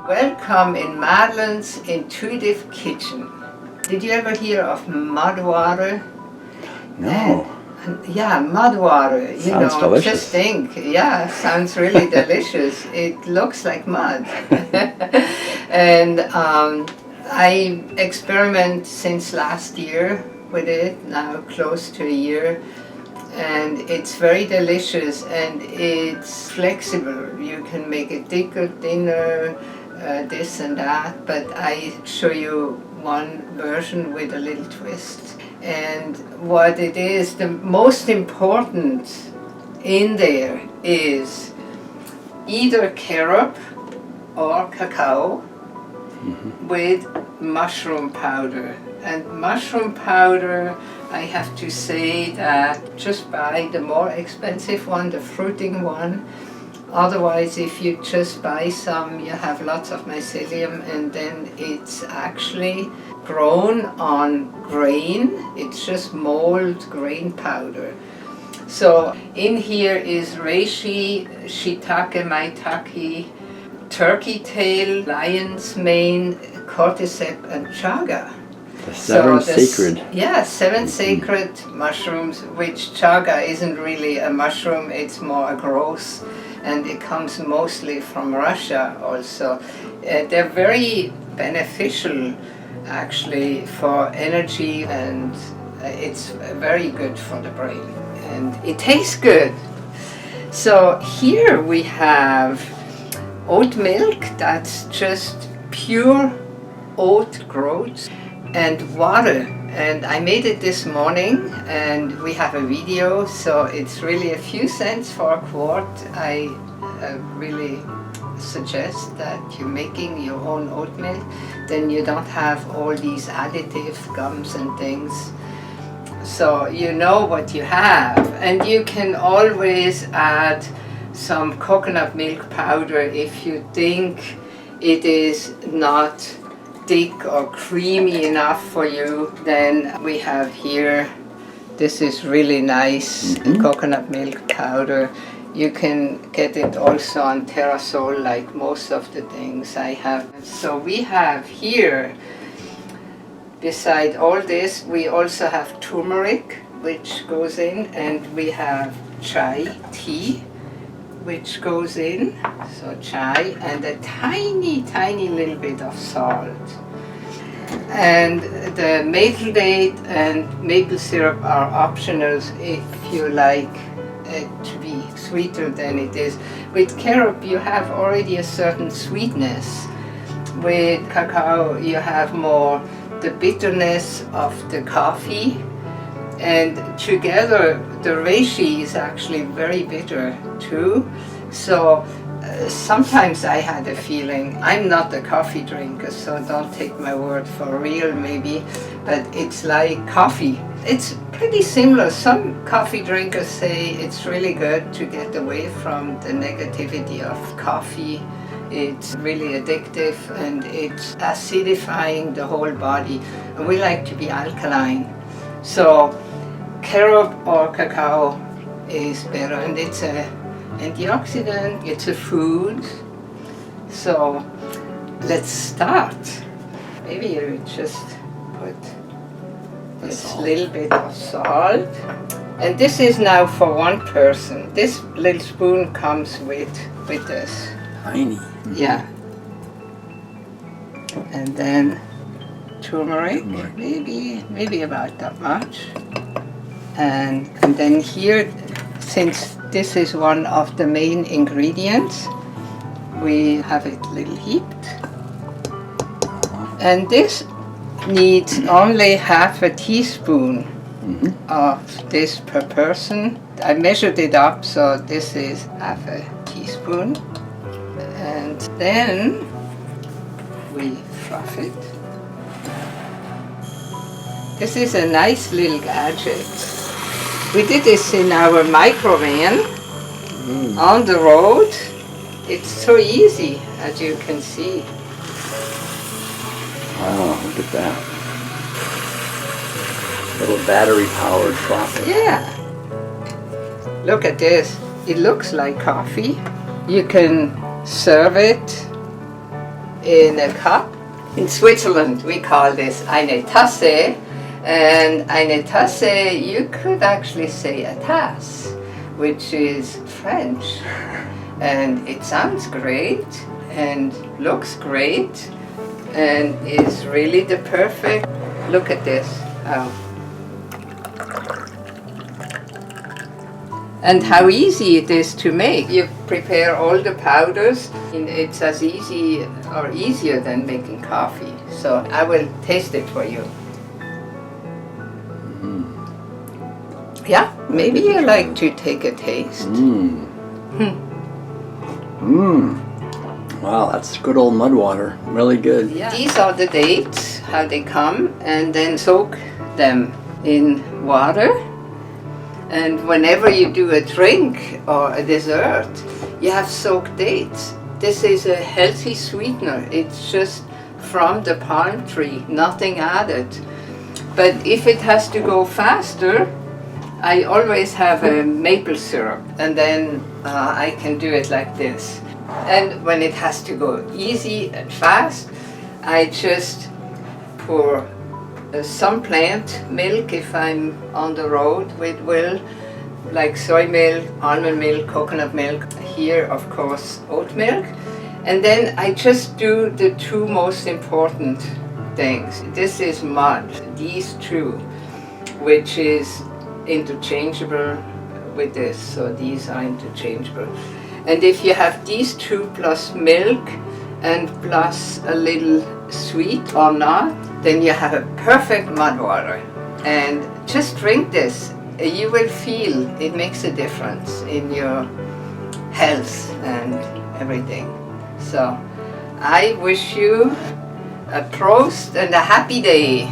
Welcome in Madeleine's Intuitive Kitchen. Did you ever hear of mud water? No. Yeah, mud water. Sounds delicious. Just think. Yeah, sounds really delicious. It looks like mud. And I experiment since last year with it, now close to a year. And it's very delicious and it's flexible. You can make it thicker, thinner, this and that, but I show you one version with a little twist. And what it is, the most important in there is either carob or cacao with mushroom powder. And mushroom powder, I have to say that just buy the more expensive one, the fruiting one. Otherwise, if you just buy some, you have lots of mycelium, and then it's actually grown on grain. It's just mold grain powder. So in here is reishi, shiitake, maitake, turkey tail, lion's mane, cordyceps, and chaga. The seven sacred. Yeah, seven sacred mushrooms, which chaga isn't really a mushroom, it's more a growth, and it comes mostly from Russia also. They're very beneficial actually for energy, and it's very good for the brain, and it tastes good. So here we have oat milk, that's just pure oat groats, and water. And I made it this morning, and we have a video, so it's really a few cents for a quart. I really suggest that you're making your own oat milk, then you don't have all these additive gums and things. So you know what you have, and you can always add some coconut milk powder if you think it is not thick or creamy enough for you. Then we have here, this is really nice coconut milk powder. You can get it also on Terrasol, like most of the things I have. So we have here, beside all this, we also have turmeric, which goes in, and we have chai tea, which goes in, so chai, and a tiny little bit of salt. And the maple date and maple syrup are optionals if you like it to be sweeter than it is. With carob you have already a certain sweetness. With cacao you have more the bitterness of the coffee, and together the reishi is actually very bitter too. So sometimes I had a feeling, I'm not a coffee drinker, so don't take my word for real maybe, but it's like coffee. It's pretty similar. Some coffee drinkers say it's really good to get away from the negativity of coffee. It's really addictive and it's acidifying the whole body. And we like to be alkaline. So carob or cacao is better, and it's a antioxidant, it's a food. So let's start. Maybe you just put this little bit of salt. And this is now for one person. This little spoon comes with this. Tiny. Yeah. And then turmeric. Maybe about that much. And then here, since this is one of the main ingredients, we have it a little heaped. And this needs only half a teaspoon of this per person. I measured it up, so this is half a teaspoon. And then we froth it. This is a nice little gadget. We did this in our micro van on the road. It's so easy, as you can see. Wow, look at that. Little battery-powered frother. Yeah. Look at this. It looks like coffee. You can serve it in a cup. In Switzerland we call this eine Tasse, and eine Tasse you could actually say a tasse, which is French, and it sounds great and looks great and is really the perfect. Look at this. And how easy it is to make. You prepare all the powders, and it's as easy or easier than making coffee. So I will taste it for you. Yeah, maybe you like to take a taste. Wow, that's good old mud water. Really good. Yeah. These are the dates, how they come, and then soak them in water. And whenever you do a drink or a dessert, you have soaked dates. This is a healthy sweetener. It's just from the palm tree, nothing added. But if it has to go faster, I always have a maple syrup, and then I can do it like this. And when it has to go easy and fast, I just pour some plant milk if I'm on the road with Will, like soy milk, almond milk, coconut milk. Here, of course, oat milk. And then I just do the two most important things. This is mud, these two, which is interchangeable with this. So these are interchangeable. And if you have these two plus milk and plus a little sweet or not, then you have a perfect mud water. And just drink this. You will feel it makes a difference in your health and everything. So I wish you a prost and a happy day.